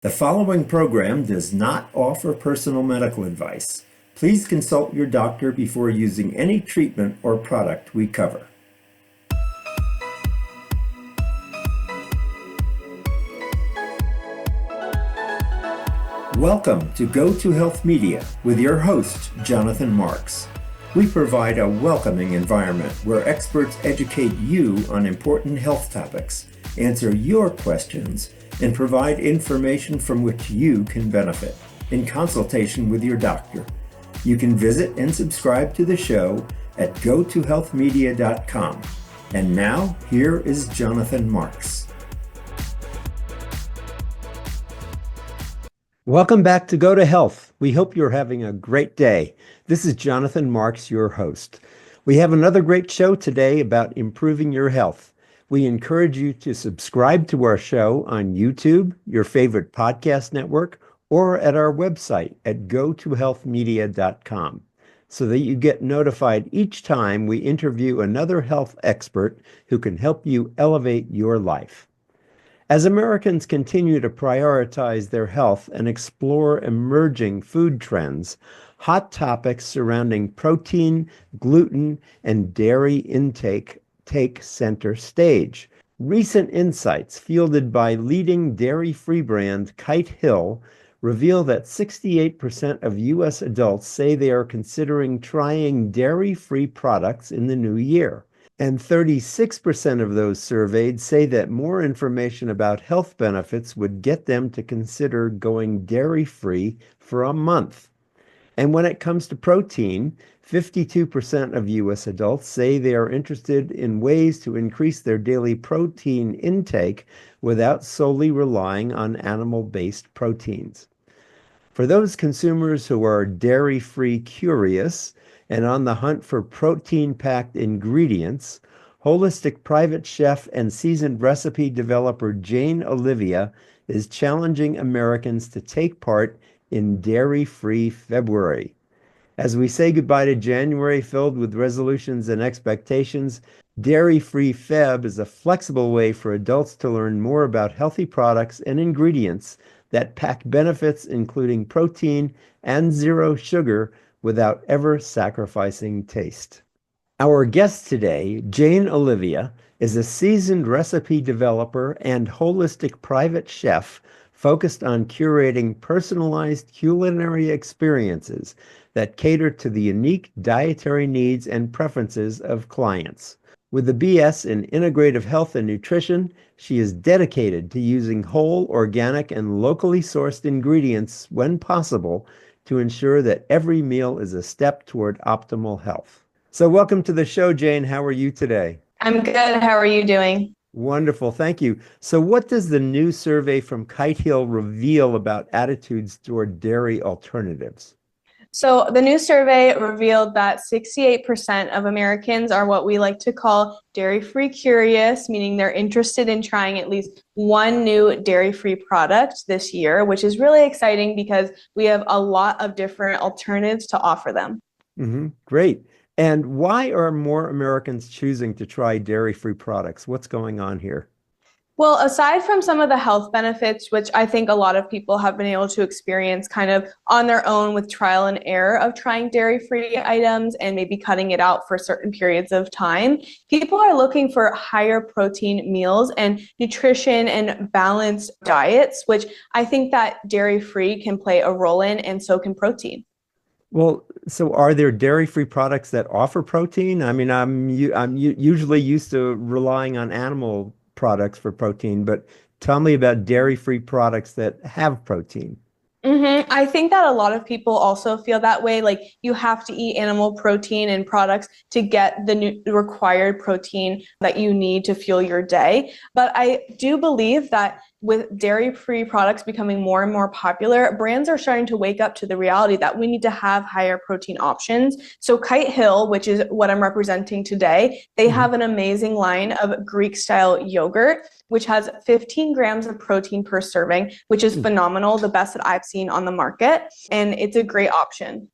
The following program does not offer personal medical advice. Please consult your doctor before using any treatment or product we cover. Welcome to Go to Health Media with your host, Jonathan Marks. We provide a welcoming environment where experts educate you on important health topics, answer your questions, and provide information from which you can benefit in consultation with your doctor. You can visit and subscribe to the show at gotohealthmedia.com. And now, here is Jonathan Marks. Welcome back to Go to Health. We hope you're having a great day. This is Jonathan Marks, your host. We have another great show today about improving your health. We encourage you to subscribe to our show on YouTube, your favorite podcast network, or at our website at gotohealthmedia.com so that you get notified each time we interview another health expert who can help you elevate your life. As Americans continue to prioritize their health and explore emerging food trends, hot topics surrounding protein, gluten, and dairy intake take center stage. Recent insights fielded by leading dairy-free brand Kite Hill reveal that 68% of U.S. adults say they are considering trying dairy-free products in the new year. And 36% of those surveyed say that more information about health benefits would get them to consider going dairy-free for a month. And when it comes to protein, 52% of U.S. adults say they are interested in ways to increase their daily protein intake without solely relying on animal-based proteins. For those consumers who are dairy-free curious and on the hunt for protein-packed ingredients, holistic private chef and seasoned recipe developer Jane Olivia is challenging Americans to take part in Dairy-Free February. As we say goodbye to January filled with resolutions and expectations, Dairy-Free Feb is a flexible way for adults to learn more about healthy products and ingredients that pack benefits including protein and zero sugar without ever sacrificing taste. Our guest today, Jane Olivia, is a seasoned recipe developer and holistic private chef focused on curating personalized culinary experiences that cater to the unique dietary needs and preferences of clients. With a BS in integrative health and nutrition, she is dedicated to using whole, organic, and locally sourced ingredients when possible to ensure that every meal is a step toward optimal health. So welcome to the show, Jane. How are you today? I'm good. How are you doing? Wonderful. Thank you. So what does the new survey from Kite Hill reveal about attitudes toward dairy alternatives? So the new survey revealed that 68% of Americans are what we like to call dairy-free curious, meaning they're interested in trying at least one new dairy-free product this year, which is really exciting because we have a lot of different alternatives to offer them. Great. And why are more Americans choosing to try dairy-free products? What's going on here? Well, aside from some of the health benefits, which I think a lot of people have been able to experience kind of on their own with trial and error of trying dairy-free items and maybe cutting it out for certain periods of time, people are looking for higher protein meals and nutrition and balanced diets, which I think that dairy-free can play a role in, and so can protein. Well, so are there dairy-free products that offer protein? I mean, I'm usually used to relying on animal products for protein, but tell me about dairy-free products that have protein. I think that a lot of people also feel that way. Like you have to eat animal protein and products to get the required protein that you need to fuel your day. But I do believe that with dairy-free products becoming more and more popular, brands are starting to wake up to the reality that we need to have higher protein options. So Kite Hill, which is what I'm representing today, they have an amazing line of Greek-style yogurt, which has 15 grams of protein per serving, which is phenomenal, the best that I've seen on the market, and it's a great option.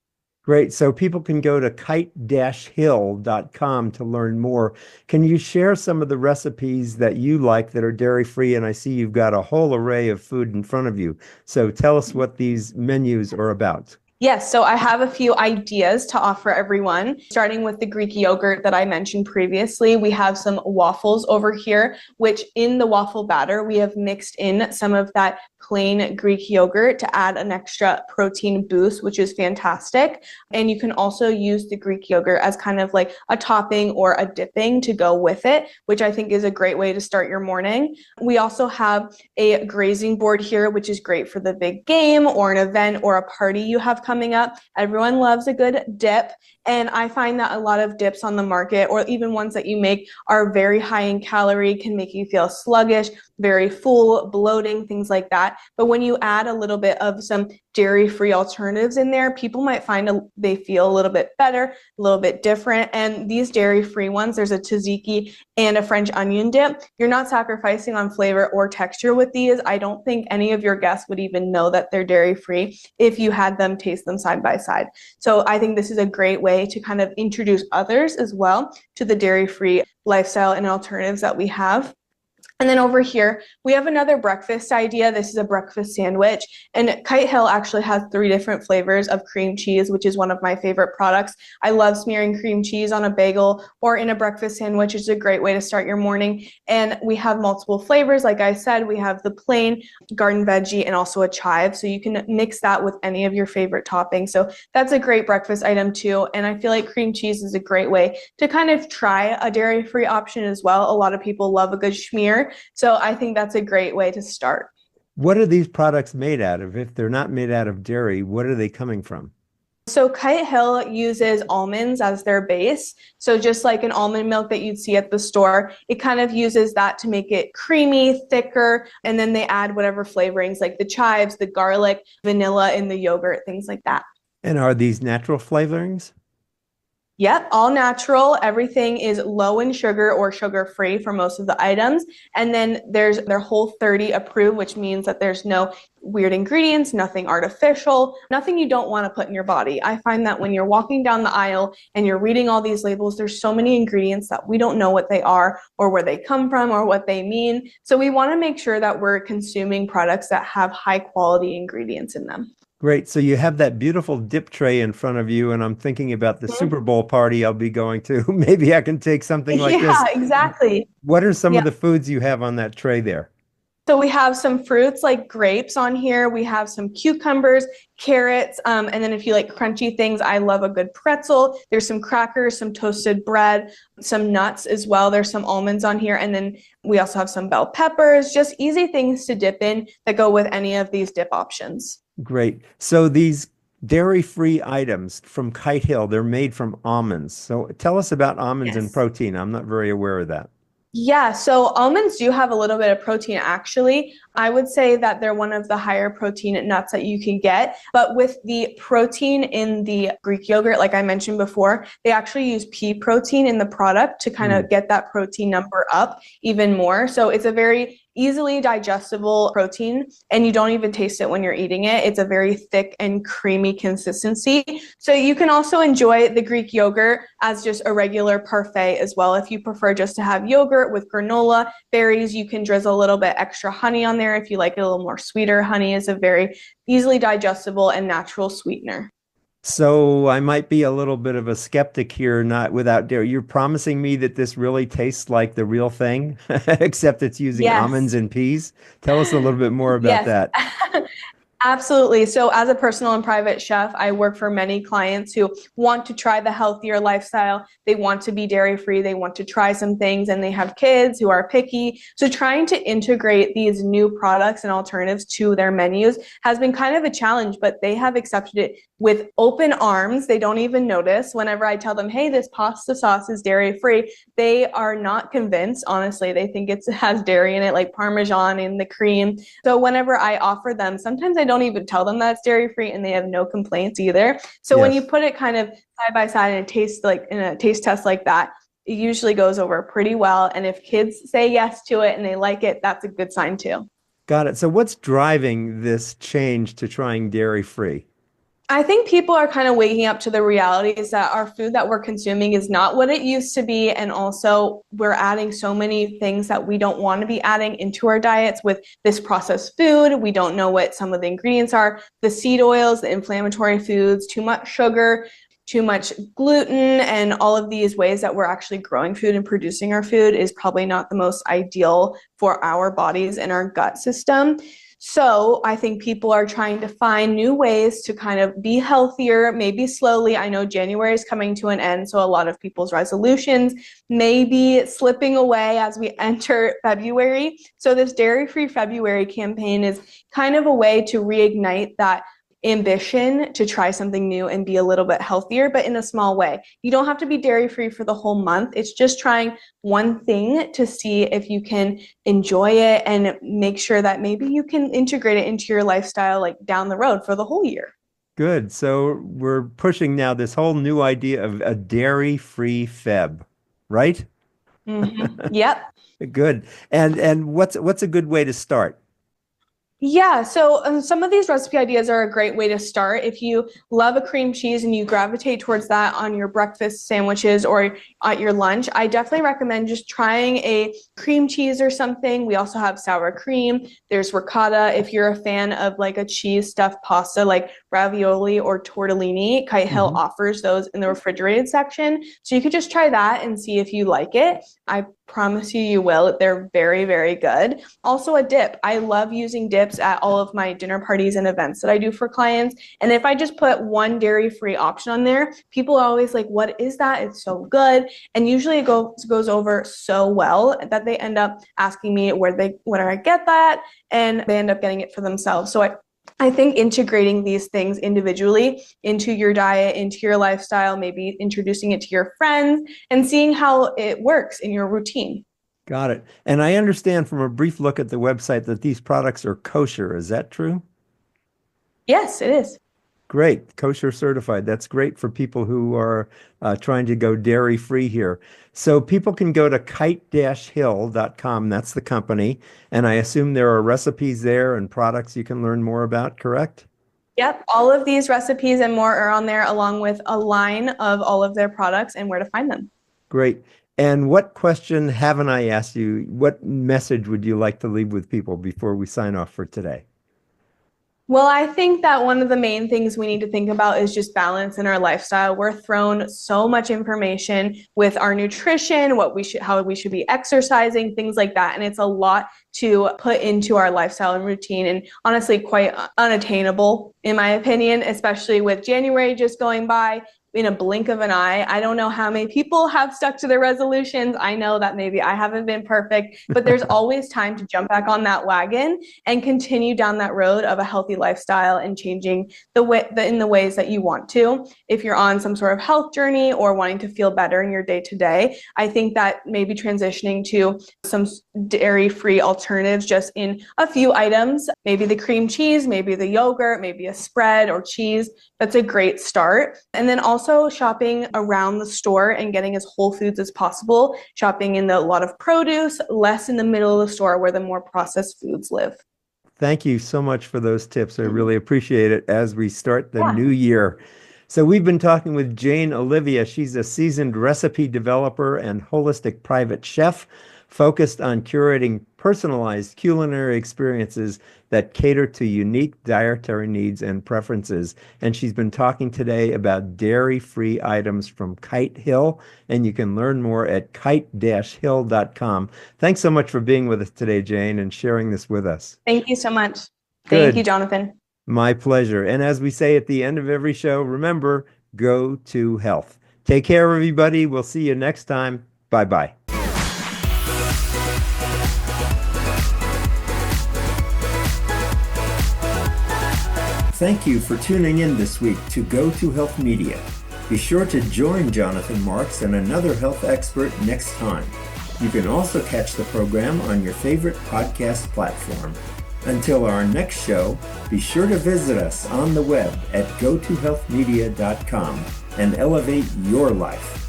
Great. So people can go to kite-hill.com to learn more. Can you share some of the recipes that you like that are dairy-free? And I see you've got a whole array of food in front of you. So tell us what these menus are about. Yes, so I have a few ideas to offer everyone, starting with the Greek yogurt that I mentioned previously. We have some waffles over here, which in the waffle batter, we have mixed in some of that plain Greek yogurt to add an extra protein boost, which is fantastic. And you can also use the Greek yogurt as kind of like a topping or a dipping to go with it, which I think is a great way to start your morning. We also have a grazing board here, which is great for the big game or an event or a party you have coming up. Everyone loves a good dip. And I find that a lot of dips on the market, or even ones that you make, are very high in calorie, can make you feel sluggish, very full, bloating, things like that. But when you add a little bit of some dairy-free alternatives in there, people might find they feel a little bit better, a little bit different. And these dairy-free ones, there's a tzatziki and a French onion dip. You're not sacrificing on flavor or texture with these. I don't think any of your guests would even know that they're dairy-free if you had them taste them side by side. So I think this is a great way to kind of introduce others as well to the dairy-free lifestyle and alternatives that we have. And then over here, we have another breakfast idea. This is a breakfast sandwich. And Kite Hill actually has 3 different flavors of cream cheese, which is one of my favorite products. I love smearing cream cheese on a bagel or in a breakfast sandwich. It's a great way to start your morning. And we have multiple flavors. Like I said, we have the plain, garden veggie, and also a chive. So you can mix that with any of your favorite toppings. So that's a great breakfast item too. And I feel like cream cheese is a great way to kind of try a dairy-free option as well. A lot of people love a good schmear. So I think that's a great way to start. What are these products made out of? If they're not made out of dairy, what are they coming from? So Kite Hill uses almonds as their base. So just like an almond milk that you'd see at the store, it kind of uses that to make it creamy, thicker, and then they add whatever flavorings like the chives, the garlic, vanilla in the yogurt, things like that. And are these natural flavorings? Yep, all natural. Everything is low in sugar or sugar-free for most of the items. And then there's their Whole30 approved, which means that there's no weird ingredients, nothing artificial, nothing you don't want to put in your body. I find that when you're walking down the aisle and you're reading all these labels, there's so many ingredients that we don't know what they are or where they come from or what they mean. So we want to make sure that we're consuming products that have high quality ingredients in them. Great. So you have that beautiful dip tray in front of you, and I'm thinking about the Super Bowl party I'll be going to. Maybe I can take something like this. Yeah, exactly. What are some Yeah. of the foods you have on that tray there? So we have some fruits like grapes on here. We have some cucumbers, carrots, and then if you like crunchy things, I love a good pretzel. There's some crackers, some toasted bread, some nuts as well. There's some almonds on here. And then we also have some bell peppers, just easy things to dip in that go with any of these dip options. Great. So these dairy-free items from Kite Hill, they're made from almonds. So tell us about almonds and Yes. protein. I'm not very aware of that. Yeah, so almonds do have a little bit of protein actually. I would say that they're one of the higher protein nuts that you can get. But with the protein in the Greek yogurt, like I mentioned before, they actually use pea protein in the product to kind of get that protein number up even more. So it's a very easily digestible protein, and you don't even taste it when you're eating it. It's a very thick and creamy consistency. So you can also enjoy the Greek yogurt as just a regular parfait as well. If you prefer just to have yogurt with granola, berries, you can drizzle a little bit extra honey on there if you like it a little more sweeter. Honey is a very easily digestible and natural sweetener. So I might be a little bit of a skeptic here, not without dairy. You're promising me that this really tastes like the real thing, except it's using almonds Yes. and peas. Tell us a little bit more about Yes. that. Absolutely. So as a personal and private chef, I work for many clients who want to try the healthier lifestyle. They want to be dairy free. They want to try some things, and they have kids who are picky. So trying to integrate these new products and alternatives to their menus has been kind of a challenge, but they have accepted it with open arms. They don't even notice whenever I tell them, hey, this pasta sauce is dairy free. They are not convinced. Honestly, they think it has dairy in it, like Parmesan in the cream. So whenever I offer them, sometimes I don't even tell them that it's dairy free, and they have no complaints either. So when you Yes. put it kind of side by side in a taste test like that, it usually goes over pretty well. And if kids say yes to it and they like it, that's a good sign too. Got it. So what's driving this change to trying dairy free? I think people are kind of waking up to the realities that our food that we're consuming is not what it used to be. And also, we're adding so many things that we don't want to be adding into our diets with this processed food. We don't know what some of the ingredients are, the seed oils, the inflammatory foods, too much sugar, too much gluten, and all of these ways that we're actually growing food and producing our food is probably not the most ideal for our bodies and our gut system. So I think people are trying to find new ways to kind of be healthier, maybe slowly. I know January is coming to an end, so a lot of people's resolutions may be slipping away as we enter February. So this Dairy-Free February campaign is kind of a way to reignite that ambition to try something new and be a little bit healthier, but in a small way. You don't have to be dairy free for the whole month. It's just trying one thing to see if you can enjoy it and make sure that maybe you can integrate it into your lifestyle like down the road for the whole year. Good. So we're pushing now this whole new idea of a dairy-free Feb, right? Yep. Good. And what's a good way to start? Yeah, so some of these recipe ideas are a great way to start. If you love a cream cheese and you gravitate towards that on your breakfast sandwiches or at your lunch, I definitely recommend just trying a cream cheese or something. We also have sour cream. There's ricotta. If you're a fan of like a cheese stuffed pasta like ravioli or tortellini, Kite Hill offers those in the refrigerated section. So you could just try that and see if you like it. I promise you will. They're very, very good. Also a dip. I love using dips at all of my dinner parties and events that I do for clients. And if I just put one dairy-free option on there, people are always like, what is that? It's so good. And usually it goes over so well that they end up asking me where do I get that? And they end up getting it for themselves. So I think integrating these things individually into your diet, into your lifestyle, maybe introducing it to your friends and seeing how it works in your routine. Got it. And I understand from a brief look at the website that these products are kosher. Is that true? Yes, it is. Great. Kosher certified. That's great for people who are trying to go dairy free here. So people can go to kite-hill.com. That's the company. And I assume there are recipes there and products you can learn more about, correct? Yep. All of these recipes and more are on there, along with a line of all of their products and where to find them. Great. And what question haven't I asked you? What message would you like to leave with people before we sign off for today? Well, I think that one of the main things we need to think about is just balance in our lifestyle. We're thrown so much information with our nutrition, how we should be exercising, things like that. And it's a lot to put into our lifestyle and routine, and honestly quite unattainable, in my opinion, especially with January just going by in a blink of an eye. I don't know how many people have stuck to their resolutions. I know that maybe I haven't been perfect, but there's always time to jump back on that wagon and continue down that road of a healthy lifestyle and changing in the ways that you want to. If you're on some sort of health journey or wanting to feel better in your day to day, I think that maybe transitioning to some dairy-free alternatives just in a few items, maybe the cream cheese, maybe the yogurt, maybe a spread or cheese, that's a great start. And then also shopping around the store and getting as whole foods as possible, shopping in a lot of produce, less in the middle of the store where the more processed foods live. Thank you so much for those tips. I really appreciate it as we start the new year. So we've been talking with Jane Olivia. She's a seasoned recipe developer and holistic private chef focused on curating personalized culinary experiences that cater to unique dietary needs and preferences. And she's been talking today about dairy-free items from Kite Hill, and you can learn more at kite-hill.com. Thanks so much for being with us today, Jane, and sharing this with us. Thank you so much. Good. Thank you, Jonathan. My pleasure. And as we say at the end of every show, remember, go to health. Take care, everybody. We'll see you next time. Bye-bye. Thank you for tuning in this week to Go to Health Media. Be sure to join Jonathan Marks and another health expert next time. You can also catch the program on your favorite podcast platform. Until our next show, be sure to visit us on the web at gotohealthmedia.com and elevate your life.